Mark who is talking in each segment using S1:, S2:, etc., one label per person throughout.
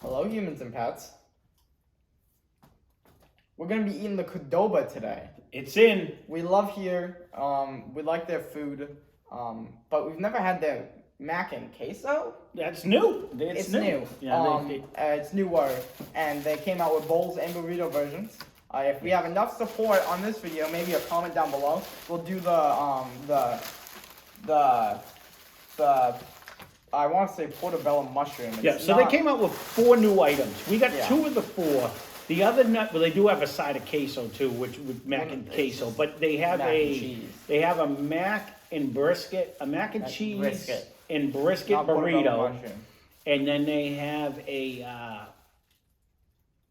S1: Hello, humans and pets. We're gonna be eating the Qdoba today.
S2: It's in.
S1: We love here. We like their food. But we've never had their mac and queso.
S2: That's new.
S1: It's new.
S2: Yeah,
S1: it's newer, and they came out with bowls and burrito versions. If we have enough support on this video, maybe a comment down below. We'll do the I want to say portobello mushroom.
S2: Yeah, so they came out with 4 new items. We got 2 of the 4. The other nut, well, they do have a side of queso too, which with mac and queso. But they have they have a mac and brisket, a mac and cheese and brisket
S1: Not
S2: burrito,
S1: mushroom.
S2: and then they have a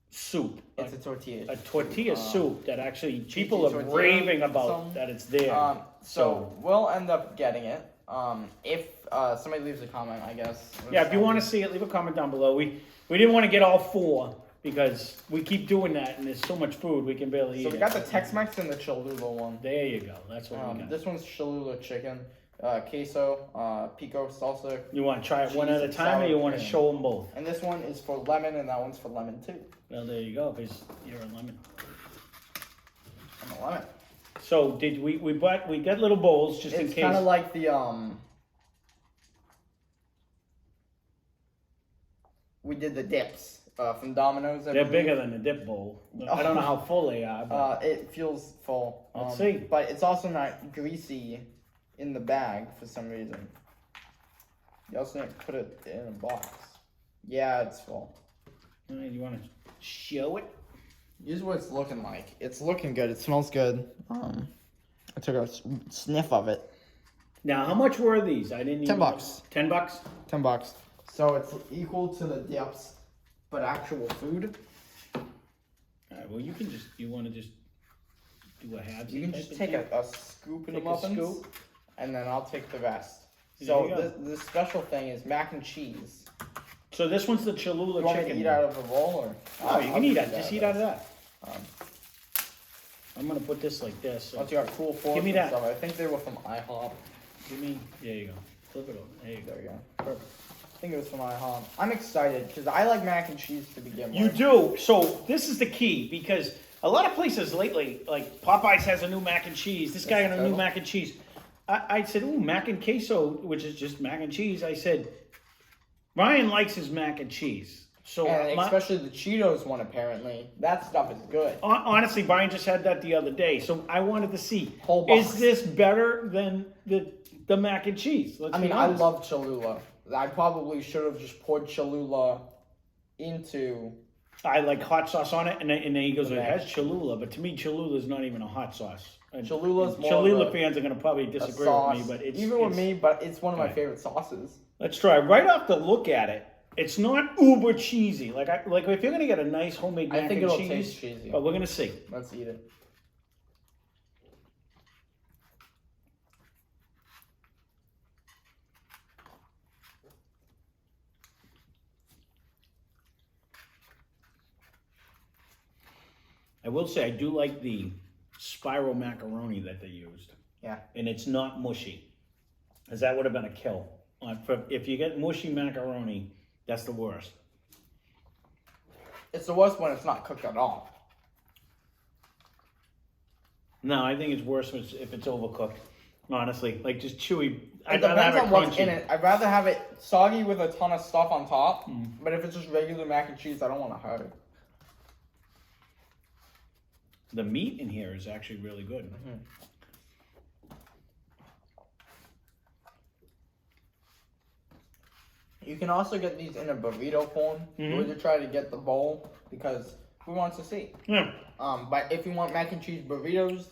S2: soup.
S1: It's a tortilla.
S2: A tortilla soup that actually people are raving about that it's there.
S1: So we'll end up getting it. If somebody leaves a comment, I guess.
S2: Yeah, if you want to see it, leave a comment down below. We didn't want to get all 4 because we keep doing that, and there's so much food we can barely eat.
S1: So we got the Tex-Mex and the Cholula one.
S2: There you go. That's what we got.
S1: This one's Cholula chicken, queso, pico salsa.
S2: You want to try it one at a time, or you want to show them both?
S1: And this one is for lemon, and that one's for lemon too.
S2: Well, there you go, because you're a lemon.
S1: I'm a lemon.
S2: So did we got little bowls just in case.
S1: It's kind of like the we did the dips from Domino's.
S2: They're bigger than the dip bowl. I don't know how full they are. But
S1: it feels full.
S2: Let's see.
S1: But it's also not greasy in the bag for some reason. You also need to put it in a box. Yeah, it's full.
S2: All right, you want to show it?
S1: Here's what it's looking like. It's looking good. It smells good. I took a sniff of it.
S2: Now, how much were these? I didn't even.
S1: $10.
S2: $10?
S1: $10. So it's equal to the dips, but actual food.
S2: All right, well, you want to just do a half.
S1: You can just take a scoop in the muffins, and then I'll take the rest.
S2: There
S1: So the special thing is mac and cheese.
S2: So this one's the Cholula
S1: You want
S2: chicken.
S1: me to eat out of a roll, or?
S2: Oh, you can eat that. Just eat out of that. I'm gonna put this like this. So.
S1: Once you got cool forks.
S2: Give me that.
S1: Stuff. I think they were from IHOP.
S2: Give me. There you go. Flip it over. There you go.
S1: There we go.
S2: Perfect.
S1: I think it was from IHOP. I'm excited because I like mac and cheese to begin with.
S2: You do. So this is the key because a lot of places lately, like Popeyes has a new mac and cheese. This guy got a new mac and cheese. I said, ooh, mac and queso, which is just mac and cheese. I said, Ryan likes his mac and cheese. So
S1: and especially the Cheetos one, apparently. That stuff is good.
S2: Honestly, Brian just had that the other day. So I wanted to see,
S1: Whole box.
S2: is this better than the mac and cheese?
S1: I mean, I love Cholula. I probably should have just poured Cholula into...
S2: I like hot sauce on it, and then he goes, it has Cholula. But to me, Cholula is not even a hot sauce.
S1: Cholula's more
S2: Cholula fans are going to probably disagree with me, but it's...
S1: Even with me, but it's one of my favorite sauces.
S2: Let's try. Right off the look at it, it's not uber cheesy. Like if you're gonna get a nice homemade mac and cheese,
S1: it'll taste cheesy.
S2: But we're gonna see.
S1: Let's eat it.
S2: I will say I do like the spiral macaroni that they used.
S1: Yeah.
S2: And it's not mushy, because that would have been a kill. If you get mushy macaroni, that's the worst.
S1: It's the worst when it's not cooked at all.
S2: No, I think it's worse if it's overcooked. Honestly, like just chewy.
S1: It depends on what's in it. I'd rather have it soggy with a ton of stuff on top. But if it's just regular mac and cheese, I don't want to hurt it.
S2: The meat in here is actually really good.
S1: You can also get these in a burrito form. We're going to try to get the bowl because who wants to see?
S2: Yeah.
S1: But if you want mac and cheese burritos,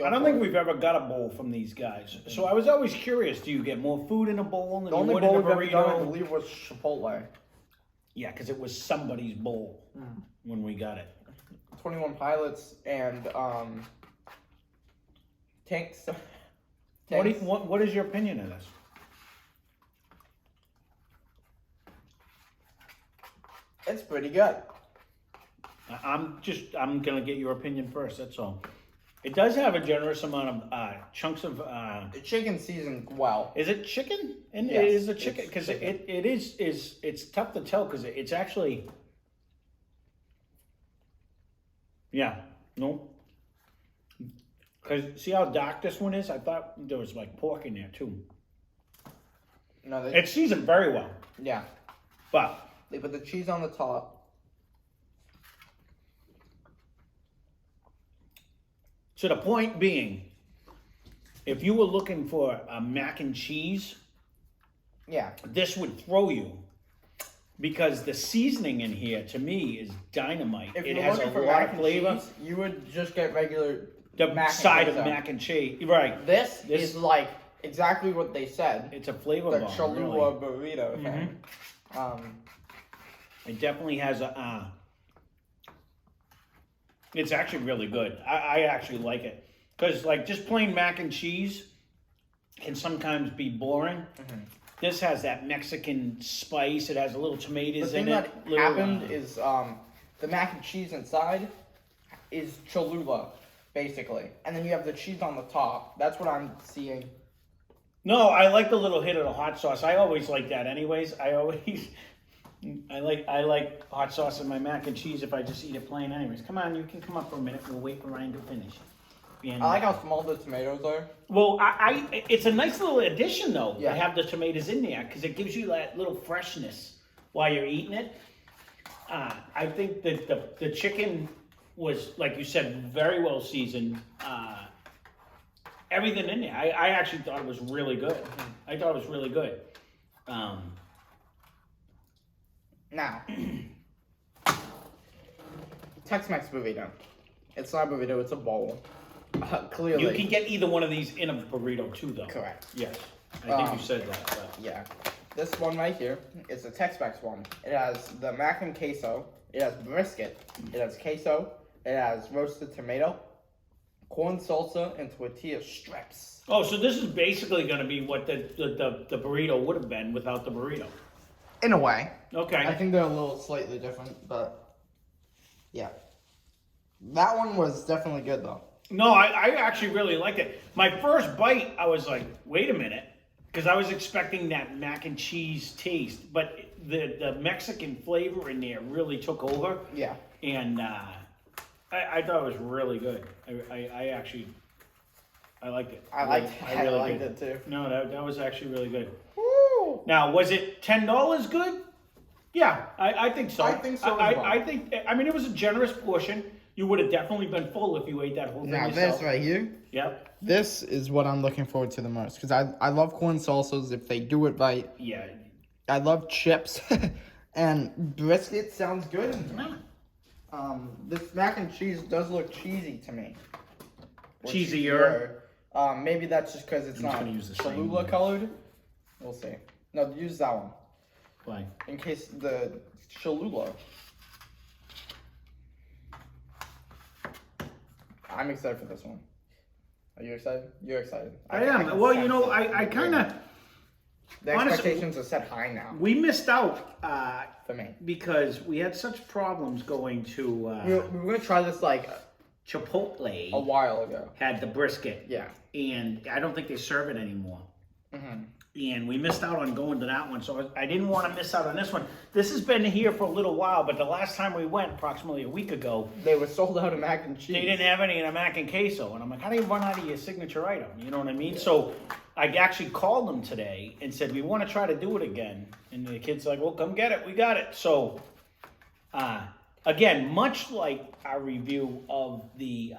S2: I don't think we've ever got a bowl from these guys. So I was always curious, do you get more food in a bowl than
S1: the only bowl we've ever done, I believe, was Chipotle.
S2: Yeah, because it was somebody's bowl when we got it.
S1: 21 Pilots and Tanks.
S2: What is your opinion of this?
S1: It's pretty good.
S2: I'm gonna get your opinion first. That's all. It does have a generous amount of chunks of.
S1: It's chicken seasoned well.
S2: Is it chicken? And
S1: Yes,
S2: it is a
S1: it's
S2: chicken because
S1: chicken.
S2: it is it's tough to tell because it's actually. Yeah. No. Because see how dark this one is? I thought there was like pork in there too.
S1: No,
S2: It's seasoned very well,
S1: yeah.
S2: but
S1: They put the cheese on the top.
S2: to the point being, if you were looking for a mac and cheese,
S1: Yeah.
S2: this would throw you. Because the seasoning in here, to me, is dynamite.
S1: If
S2: It
S1: you're
S2: has a
S1: looking for
S2: lot
S1: mac
S2: of
S1: and
S2: flavor.
S1: cheese, you would just get regular
S2: The
S1: mac and
S2: side of
S1: queso.
S2: mac and cheese, right?
S1: This
S2: This-
S1: is like exactly what they said.
S2: It's a flavor
S1: The
S2: bomb.
S1: Cholula
S2: Really.
S1: burrito thing.
S2: It definitely has a. It's actually really good. I actually like it because like just plain mac and cheese can sometimes be boring.
S1: Mm-hmm.
S2: This has that Mexican spice. It has a little
S1: The
S2: tomatoes
S1: thing
S2: in
S1: that
S2: it. Little,
S1: happened is the mac and cheese inside is Cholula, basically. And then you have the cheese on the top. That's what I'm seeing.
S2: No, I like the little hit of the hot sauce. I always like that, anyways. I like hot sauce in my mac and cheese if I just eat it plain, anyways. Come on, you can come up for a minute. We'll wait for Ryan to finish. And,
S1: I like how small the tomatoes are.
S2: well, it's a nice little addition though
S1: Yeah.
S2: to have the tomatoes in there because it gives you that little freshness while you're eating it. I think that the chicken was, like you said, very well seasoned. Everything in there, I actually thought it was really good. I thought it was really good.
S1: Now, Tex-Mex burrito. It's not a burrito, it's a bowl. Clearly.
S2: You can get either one of these in a burrito too, though.
S1: Correct.
S2: Yes, I think you said that. But.
S1: Yeah. This one right here is a Tex-Mex one. It has the mac and queso. It has brisket. It has queso. It has roasted tomato, corn salsa, and tortilla strips.
S2: Oh, so this is basically going to be what the burrito would have been without the burrito.
S1: In a way.
S2: Okay.
S1: I think they're a little slightly different, but yeah. That one was definitely good though.
S2: No, I actually really liked it. My first bite, I was like, wait a minute. Because I was expecting that mac and cheese taste. But the Mexican flavor in there really took over.
S1: Yeah.
S2: And I thought it was really good. I actually, I liked it.
S1: I
S2: really
S1: liked
S2: did.
S1: it too.
S2: No, that was actually really good.
S1: Woo!
S2: Now, was it $10 good? Yeah, I think so.
S1: I think so as well.
S2: I think, I mean, it was a generous portion. You would have definitely been full if you ate that whole thing
S1: Now
S2: yourself.
S1: this right here.
S2: Yep.
S1: This is what I'm looking forward to the most because I love corn salsas if they do it right.
S2: Yeah.
S1: I love chips and brisket sounds good. This mac and cheese does look cheesy to me. Or
S2: Cheesier.
S1: Maybe that's just because it's
S2: I'm just
S1: not
S2: gonna use the same
S1: Cholula
S2: one.
S1: colored. We'll see. No, use that one
S2: Why?
S1: in case the Cholula. I'm excited for this one. Are you excited? You're excited.
S2: I am.
S1: can
S2: Well,
S1: sense
S2: you know,
S1: it.
S2: I kind of,
S1: The
S2: honestly-
S1: expectations are set high now
S2: we missed out
S1: for me.
S2: because we had such problems going to
S1: We were gonna try this like a
S2: Chipotle.
S1: while ago.
S2: Had the brisket.
S1: Yeah.
S2: And I don't think they serve it anymore.
S1: Mhm.
S2: And we missed out on going to that one, so I didn't want to miss out on this one. This has been here for a little while, but the last time we went, approximately a week ago,
S1: They were sold out of mac and cheese.
S2: they didn't have any in a mac and queso. And I'm like, how do you run out of your signature item? You know what I mean? So I actually called them today and said, we want to try to do it again. And the kid's like, well, come get it. We got it. So, again, much like our review of the,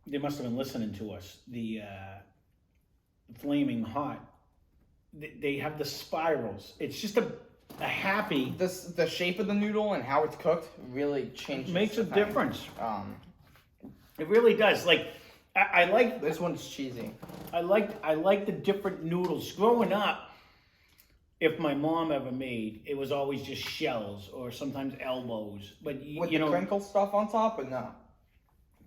S2: they must have been listening to us, the Flaming Hot. They have the spirals. It's just a happy,
S1: The shape of the noodle and how it's cooked really changes.
S2: makes a
S1: the thing.
S2: difference.
S1: Um,
S2: It really does. Like, I like
S1: this one's cheesy.
S2: I like the different noodles. Growing up, if my mom ever made, it was always just shells or sometimes elbows. But
S1: With
S2: you
S1: the
S2: know,
S1: crinkle stuff on top, but no.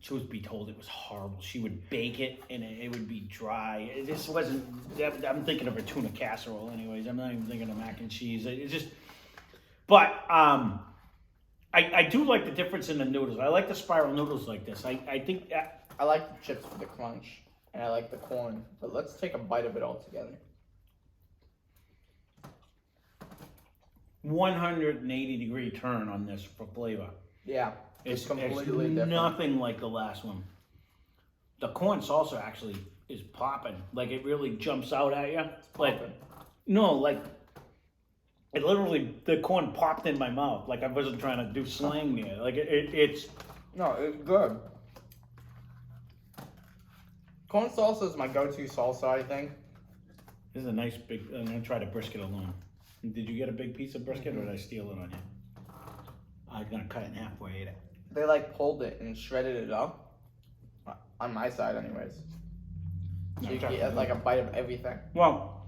S2: truth be told, it was horrible. She would bake it and it would be dry. It just wasn't. I'm thinking of a tuna casserole, anyways. I'm not even thinking of mac and cheese. It just. But I do like the difference in the noodles. I like the spiral noodles like this. I think that,
S1: I like the chips for the crunch, and I like the corn. But let's take a bite of it all together.
S2: 180-degree turn on this for flavor.
S1: Yeah,
S2: It's
S1: completely
S2: it's
S1: different.
S2: nothing like the last one. The corn salsa actually is popping. Like it really jumps out at you. Like
S1: popping.
S2: no, like it literally the corn popped in my mouth. Like I wasn't trying to do slang there. Like it's
S1: No, it's good. Corn salsa is my go-to salsa, I think.
S2: this is a nice big. I'm gonna try the brisket alone. Did you get a big piece of brisket, or did I steal it on you? I was gonna cut it in half before I ate it.
S1: They like pulled it and shredded it up. On my side, anyways. So you get like a bite of everything.
S2: Well,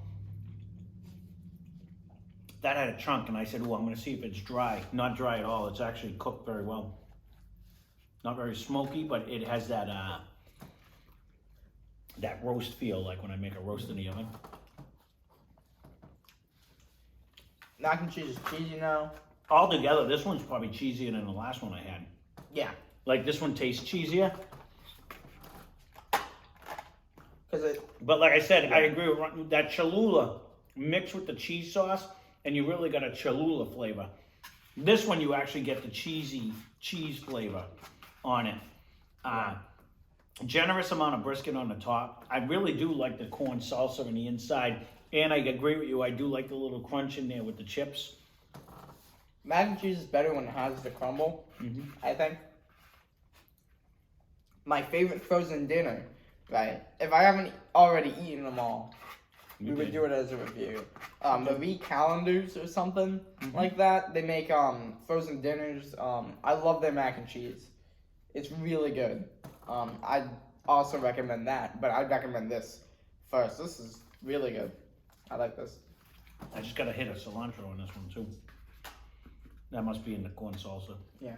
S2: that had a chunk, and I said, "Oh, I'm going to see if it's dry." Not dry at all. It's actually cooked very well. Not very smoky, but it has that that roast feel, like when I make a roast in the oven.
S1: Mac and cheese is cheesy now.
S2: Altogether, this one's probably cheesier than the last one I had.
S1: Yeah,
S2: Like this one tastes cheesier,
S1: because it.
S2: but like I said, I agree with Ron, that Cholula mixed with the cheese sauce, and you really got a Cholula flavor. This one, you actually get the cheesy cheese flavor on it. Generous amount of brisket on the top. I really do like the corn salsa on the inside, and I agree with you. I do like the little crunch in there with the chips.
S1: Mac and cheese is better when it has the crumble, I think. My favorite frozen dinner, right? If I haven't already eaten them all, we would do it as a review. Marie Callender's or something like that. They make frozen dinners. I love their mac and cheese. It's really good. I'd also recommend that, but I'd recommend this first. This is really good. I like this.
S2: I just got a hit of cilantro on this one too. That must be in the corn salsa.
S1: Yeah.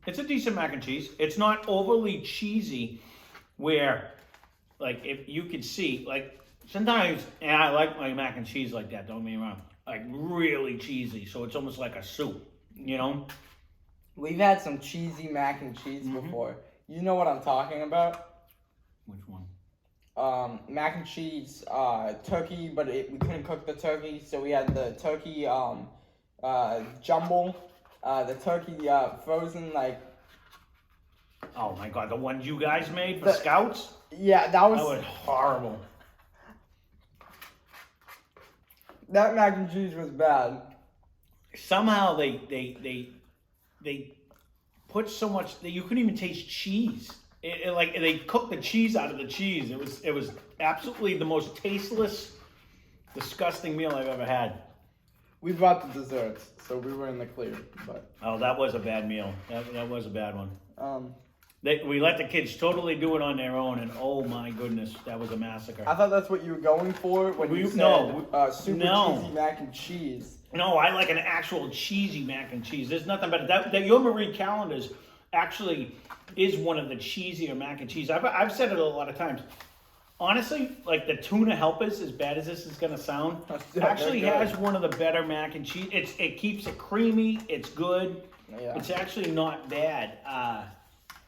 S2: It's a decent mac and cheese. It's not overly cheesy where, like, if you could see, like, sometimes, and I like my mac and cheese like that, don't get me wrong, like, really cheesy, so it's almost like a soup, you know?
S1: We've had some cheesy mac and cheese before. You know what I'm talking about?
S2: Which one?
S1: Mac and cheese, turkey, but we couldn't cook the turkey, so we had the turkey, jumble, the turkey, frozen, like.
S2: Oh my god, the one you guys made for Scouts?
S1: Yeah,
S2: That was horrible.
S1: That mac and cheese was bad.
S2: Somehow they put so much that you couldn't even taste cheese. Like they cooked the cheese out of the cheese. It was absolutely the most tasteless, disgusting meal I've ever had.
S1: We brought the desserts, so we were in the clear. But
S2: Oh, that was a bad meal. That was a bad one.
S1: I
S2: We let the kids totally do it on their own, and oh my goodness, that was a massacre.
S1: thought that's what you were going for when you said super cheesy mac and cheese.
S2: No, I like an actual cheesy mac and cheese. There's nothing better. That your Marie Callender's actually is one of the cheesier mac and cheese. I've said it a lot of times. Honestly, like the tuna helpers, as bad as this is gonna sound,
S1: Yeah,
S2: actually
S1: they're good.
S2: has one of the better mac and cheese. It keeps it creamy. It's good.
S1: Yeah.
S2: It's actually not bad.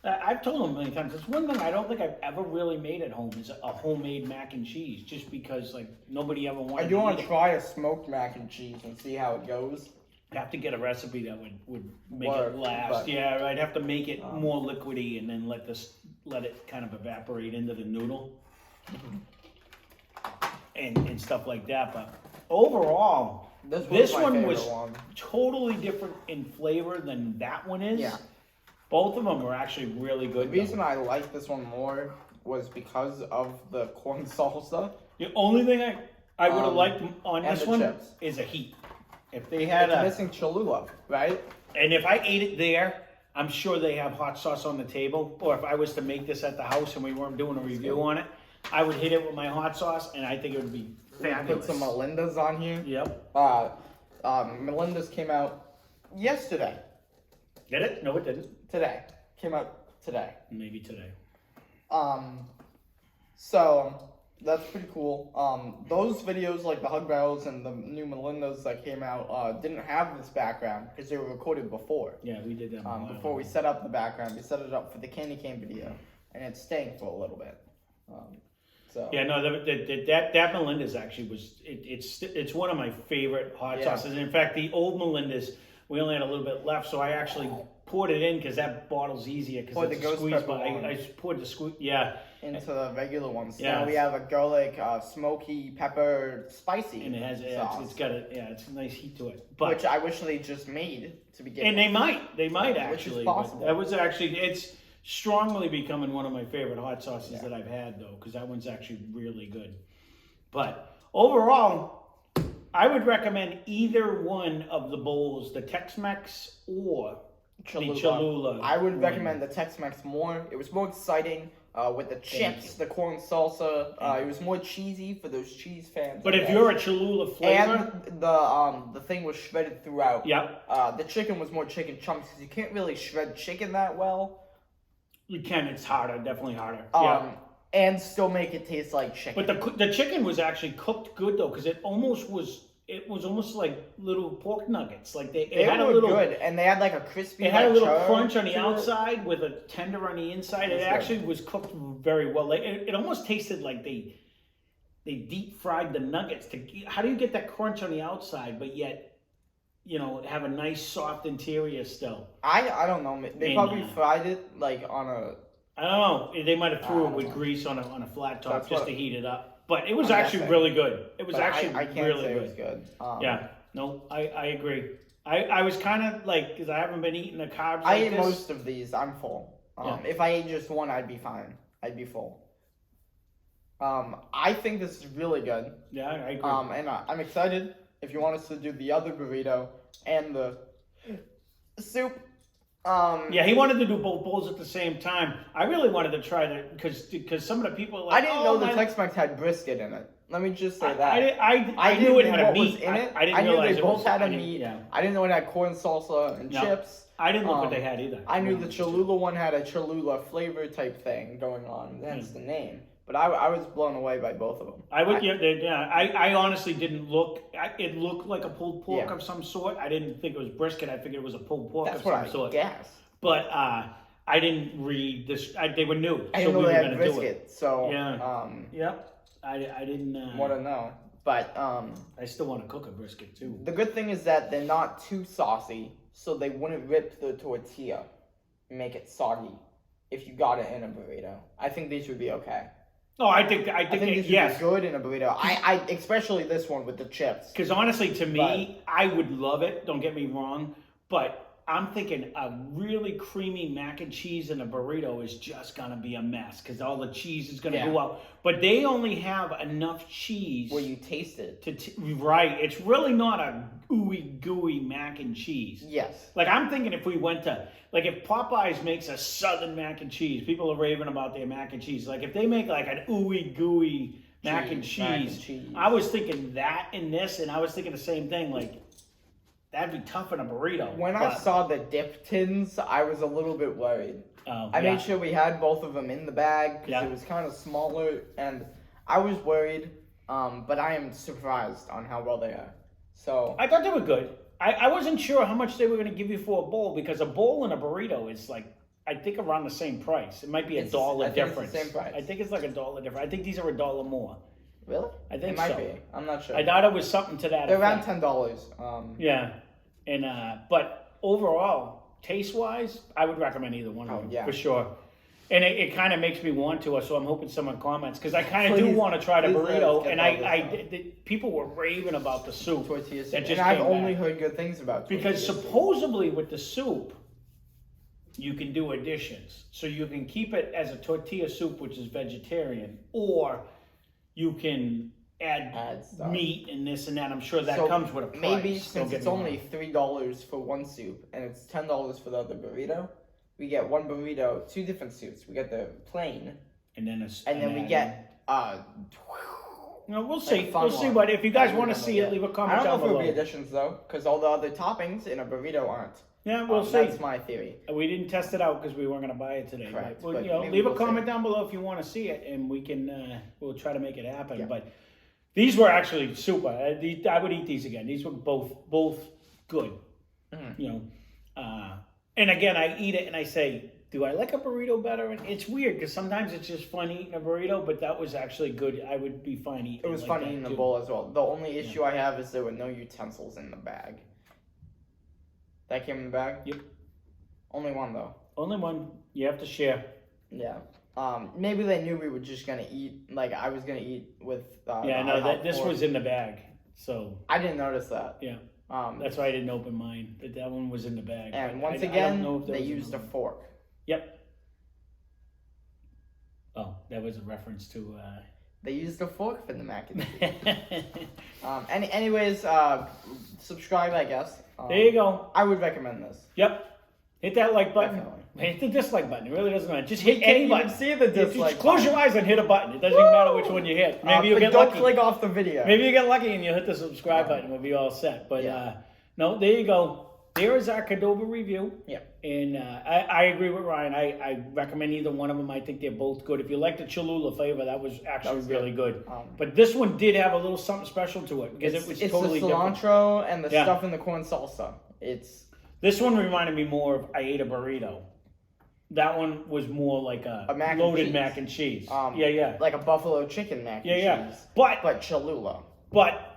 S2: I've told them many times. It's one thing I don't think I've ever really made at home is a homemade mac and cheese, just because like nobody ever wanted.
S1: I do want
S2: eat
S1: to
S2: it.
S1: try a smoked mac and cheese and see how it goes.
S2: I have to get a recipe that would make
S1: Work,
S2: it last.
S1: but-
S2: Yeah, I'd have to make it more liquidy and then let it kind of evaporate into the noodle and stuff like that. But overall, this
S1: my
S2: one
S1: favorite
S2: was
S1: one.
S2: totally different in flavor than that one is.
S1: Yeah.
S2: Both of them were actually really
S1: The
S2: good.
S1: reason
S2: though.
S1: I like this one more was because of the corn salsa.
S2: The only thing I would have liked on
S1: and
S2: this
S1: the
S2: one
S1: chips.
S2: is a heat. If they had
S1: It's
S2: a,
S1: missing Cholula, right?
S2: and if I ate it there, I'm sure they have hot sauce on the table. Or if I was to make this at the house and we weren't doing a review on it, I would hit it with my hot sauce, and I think it would be
S1: We
S2: fabulous.
S1: put some Melinda's on here.
S2: Yep.
S1: Melinda's came out yesterday.
S2: Did it? No, it didn't.
S1: Today. Came out today.
S2: Maybe today.
S1: So That's pretty cool. Those videos, like the Hug Barrels and the new Melindas that came out, didn't have this background because they were recorded before.
S2: Yeah, we did that.
S1: Before we set up the background, we set it up for the candy cane video, and it's staying for a little bit. So
S2: Yeah, no, that Melinda's actually it's one of my favorite hot sauces. And in fact, the old Melinda's, we only had a little bit left, so I actually poured it in because that bottle's easier because
S1: Poured
S2: it's
S1: the
S2: a
S1: ghost
S2: squeeze.
S1: pepper
S2: But
S1: one.
S2: I poured the squeeze. Yeah,
S1: into the regular ones.
S2: Yeah.
S1: Now we have a garlic, smoky pepper, spicy,
S2: and it has
S1: sauce,
S2: it's got it's a nice heat to it. But
S1: which I wish they just made to begin.
S2: and
S1: with.
S2: they might
S1: Which is
S2: actually.
S1: possible.
S2: But that was actually it's strongly becoming one of my favorite hot sauces that I've had though, because that one's actually really good. But overall, I would recommend either one of the bowls, the Tex-Mex or the Cholula.
S1: I would
S2: one.
S1: recommend the Tex-Mex more. It was more exciting with the chips, the corn salsa. It was more cheesy for those cheese fans.
S2: But
S1: I
S2: if
S1: guess.
S2: you're a Cholula flavor,
S1: and the thing was shredded throughout.
S2: Yep.
S1: The chicken was more chicken chunks because you can't really shred chicken that well.
S2: you can. It's harder, definitely harder.
S1: And still make it taste like chicken.
S2: But the chicken was actually cooked good though, because it was almost like little pork nuggets. Like
S1: they
S2: had
S1: were
S2: a little
S1: good, and they had like a crispy.
S2: It had a little
S1: char
S2: crunch on the
S1: to it.
S2: outside with a tender on the inside. It
S1: That's
S2: actually was cooked very well. Like, it almost tasted like they deep fried the nuggets. How do you get that crunch on the outside, but yet, have a nice soft interior still?
S1: I don't know. They probably fried it like on a.
S2: I don't know. They might have threw it
S1: don't
S2: with
S1: know.
S2: grease on a flat top
S1: That's
S2: just
S1: what-
S2: to heat it up. But it was
S1: On that
S2: actually
S1: thing.
S2: really good. It was
S1: But
S2: actually
S1: I can't
S2: really
S1: say
S2: good.
S1: it was good.
S2: Yeah. No, I agree. I was kind of like, because I haven't been eating the carbs.
S1: I
S2: like
S1: ate
S2: this.
S1: most of these. I'm full. If I ate just one, I'd be fine. I'd be full. I think this is really good.
S2: Yeah, I agree.
S1: And I'm excited. If you want us to do the other burrito and the soup.
S2: Yeah, he wanted to do both bowls at the same time. I really wanted to try that because some of the people are
S1: I
S2: like,
S1: didn't know the Tex-Mex had brisket in it. Let me just say that.
S2: I knew it had a
S1: what was
S2: meat.
S1: in it.
S2: I didn't
S1: knew
S2: realize
S1: they
S2: it
S1: both
S2: was,
S1: had a
S2: I didn't-
S1: meat.
S2: Yeah.
S1: I didn't know it had corn salsa and
S2: No.
S1: chips.
S2: I didn't look what they had either.
S1: I knew the Cholula one had a Cholula flavor type thing going on. That's the name. But I was blown away by both of them.
S2: I honestly didn't look. It looked like a pulled pork
S1: Yeah.
S2: of some sort. I didn't think it was brisket. I figured it was a pulled pork
S1: That's
S2: of
S1: what
S2: some
S1: I
S2: sort.
S1: guess.
S2: But I didn't read this. They were new,
S1: I
S2: so
S1: didn't know
S2: we
S1: they
S2: were
S1: had
S2: going to do it.
S1: brisket. So
S2: Yeah. Yep. I didn't.
S1: want to know. But
S2: I still want to cook a brisket too.
S1: the good thing is that they're not too saucy, so they wouldn't rip the tortilla and make it soggy if you got it in a burrito. I think these would be okay.
S2: No, I think
S1: I think these would
S2: yes.
S1: be good in a burrito. I especially this one with the chips.
S2: Because honestly, to me, I would love it. Don't get me wrong, but I'm thinking a really creamy mac and cheese in a burrito is just gonna be a mess because all the cheese is gonna go out. But they only have enough cheese
S1: Where you taste it.
S2: right. It's really not a ooey gooey mac and cheese.
S1: Yes.
S2: Like I'm thinking if we went to if Popeyes makes a southern mac and cheese, people are raving about their mac and cheese. Like if they make like an ooey gooey mac and cheese, I was thinking that in this, and I was thinking the same thing. Like that'd be tough in a burrito.
S1: When I saw the dip tins, I was a little bit worried. I made sure we had both of them in the bag because it was kind of smaller, and I was worried. But I am surprised on how well they are. So
S2: I thought they were good. I wasn't sure how much they were going to give you for a bowl because a bowl and a burrito is like I think around the same price. It might be
S1: It's-
S2: $1
S1: I think it's the
S2: difference.
S1: same price.
S2: I think it's like $1 difference. I think these are $1 more.
S1: really,
S2: I think
S1: it might
S2: so.
S1: be. I'm not sure.
S2: I thought it was something to that
S1: They're around
S2: effect.
S1: $10.
S2: Yeah, and but overall, taste wise, I would recommend either one of them
S1: yeah.
S2: for sure. And it kind of makes me want to, so I'm hoping someone comments because I kind of do
S1: Please-
S2: want to try the
S1: please let us
S2: burrito.
S1: get
S2: And
S1: all this
S2: people were raving about the soup
S1: Tortilla soup.
S2: that just
S1: And I've
S2: came
S1: only
S2: back.
S1: heard good things about
S2: Because
S1: tortilla soup.
S2: supposedly with the soup, you can do additions. So you can keep it as a tortilla soup, which is vegetarian, or you can add
S1: stuff.
S2: meat and this and that. I'm sure that
S1: So
S2: comes with a price.
S1: Maybe
S2: don't
S1: since
S2: get
S1: it's
S2: me
S1: only
S2: wrong.
S1: $3 for one soup and it's $10 for the other burrito, we get one burrito, two different soups. We get the plain,
S2: And then
S1: we get
S2: No, we'll see.
S1: fun
S2: We'll see
S1: one.
S2: what if you guys
S1: That
S2: want to
S1: we're
S2: see
S1: gonna
S2: it.
S1: get.
S2: Leave a
S1: I
S2: comment
S1: don't know
S2: down
S1: if it would
S2: below.
S1: be additions though, because all the other toppings in a burrito aren't.
S2: Yeah, we'll see.
S1: That's my theory.
S2: We didn't test it out because we weren't going to buy it today.
S1: Correct,
S2: But,
S1: but
S2: you know,
S1: maybe
S2: leave a
S1: we'll
S2: comment
S1: see.
S2: down below if you want to see it, and we can we'll try to make it happen.
S1: Yeah.
S2: But these were actually super. I would eat these again. These were both good.
S1: Mhm.
S2: You know, and again, I eat it and I say, do I like a burrito better? And it's weird because sometimes it's just fun eating a burrito, but that was actually good. I would be fine eating.
S1: It was
S2: like
S1: fun
S2: that
S1: eating the
S2: too.
S1: bowl as well. The only issue I have is there were no utensils in the bag. That came in the bag?
S2: Yep.
S1: Only one though.
S2: Only one. You have to share.
S1: Yeah. Maybe they knew we were just gonna eat. Like I was gonna eat with.
S2: Yeah,
S1: the
S2: no,
S1: IHOP
S2: this
S1: fork.
S2: was in the bag. So
S1: I didn't notice that.
S2: yeah,
S1: Um,
S2: that's why I didn't open mine. That one was in the bag.
S1: and
S2: But
S1: once
S2: I don't
S1: again,
S2: know if there
S1: they
S2: was
S1: used a
S2: another one.
S1: fork.
S2: Yep. Oh, that was a reference to.
S1: They used a fork for the mac and cheese. Anyways, subscribe, I guess.
S2: There you go.
S1: I would recommend this.
S2: Yep. Hit that like button.
S1: Definitely.
S2: Hit the dislike button. It really doesn't matter. Just hit
S1: can't
S2: any
S1: even
S2: button.
S1: see the
S2: Just
S1: dislike
S2: close your
S1: button.
S2: eyes and hit a button. It doesn't even matter which one you hit. Maybe you'll
S1: but
S2: get
S1: don't
S2: lucky.
S1: click off the video.
S2: Maybe you get lucky and you hit the subscribe button. We'll be all set. But
S1: Yeah.
S2: no, there you go. There is our Qdoba review.
S1: Yep.
S2: And I agree with Ryan. I recommend either one of them. I think they're both good. If you like the Cholula flavor, that was actually really good. But this one did have a little something special to it because it was totally
S1: the
S2: different.
S1: cilantro and the
S2: Yeah.
S1: stuff in the corn salsa.
S2: This one reminded me more of I ate a burrito. That one was more like a
S1: mac and
S2: loaded
S1: cheese.
S2: mac and cheese.
S1: Yeah,
S2: yeah.
S1: like a buffalo chicken mac and
S2: Yeah.
S1: cheese.
S2: But
S1: Cholula.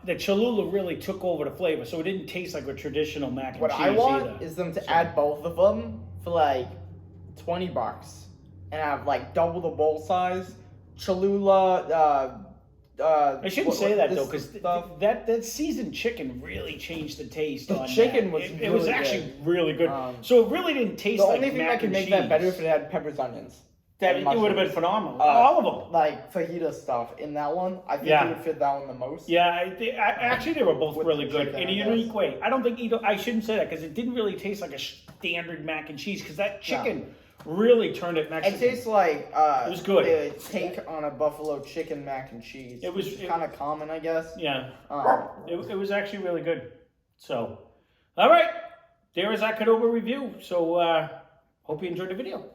S2: the Cholula really took over the flavor, so it didn't taste like a traditional mac and
S1: What
S2: cheese
S1: I want
S2: either.
S1: is them to add both of them for like $20 and have like double the bowl size. Cholula.
S2: I shouldn't say that though,
S1: this
S2: because
S1: stuff.
S2: that seasoned chicken really changed the taste.
S1: The
S2: on
S1: chicken
S2: that.
S1: was
S2: it was
S1: really
S2: actually
S1: good.
S2: really good.
S1: Um,
S2: So it really didn't taste
S1: The
S2: like
S1: only thing
S2: mac
S1: that could
S2: and
S1: make
S2: cheese.
S1: that better if it had peppers, onions.
S2: That
S1: and
S2: it would have been
S1: mushrooms.
S2: phenomenal. All of them.
S1: Like fajita stuff in that one. I think
S2: Yeah.
S1: it would fit that one the most.
S2: Yeah, actually they were both
S1: With
S2: really
S1: the
S2: good
S1: chicken,
S2: in a
S1: I guess.
S2: unique way. I don't think either. I shouldn't say that because it didn't really taste like a standard mac and cheese because that chicken really turned it
S1: It
S2: Mexican.
S1: tastes like
S2: It was good.
S1: a take on a buffalo chicken mac and cheese.
S2: It was-
S1: which is kind of common, I guess.
S2: Yeah,
S1: Um,
S2: it was actually really good. So, all right, there is our Qdoba review. So, hope you enjoyed the video.